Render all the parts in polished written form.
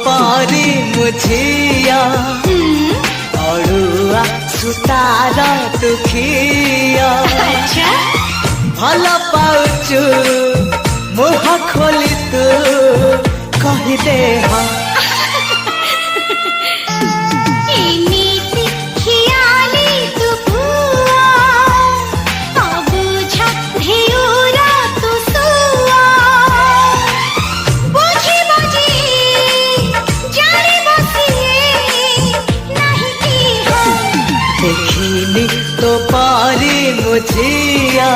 पारी मुझिया अड़ुआ सुतार दुखिया भल पाउचु मुह खोली तू कहिदे हाँ देखिनी तो पारी मुझिया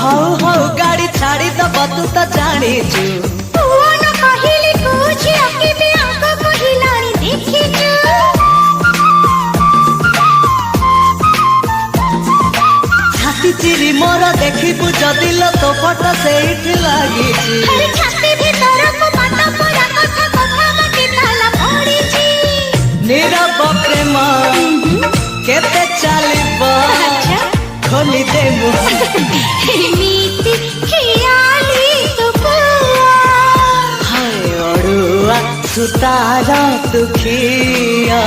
हौ हौ गाड़ी छाड़ी दब तू तो जानीचु छाती चिरी मोर देखिबु जदि लो तो फोटो सेठी लागिछि नीरव प्रेम केते चलिब खोली दे मुह हाय अड़ुआ सुतार दुखिया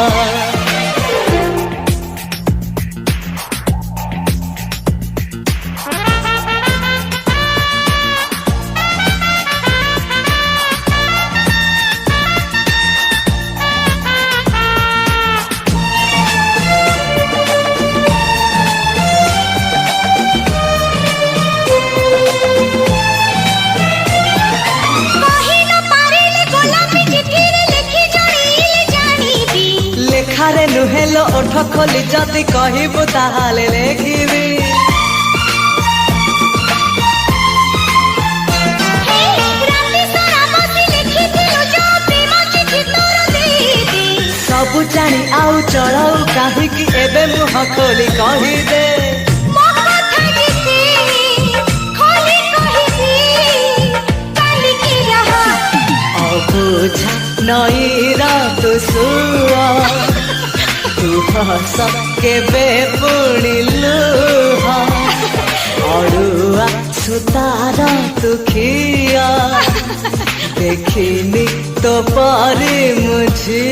लेखारे नुहेलो ओठ खोली जदि कहबू ताहाले लेखिबी सबु जानी आउ चढ़ाऊ काहिकी एबे मुह खोली कहिदे अबुझा नईरा तू सुआ तू हस केबे पुणी लुहा अड़ुआ सुतार दुखिया देखिनी तो पारी मुझे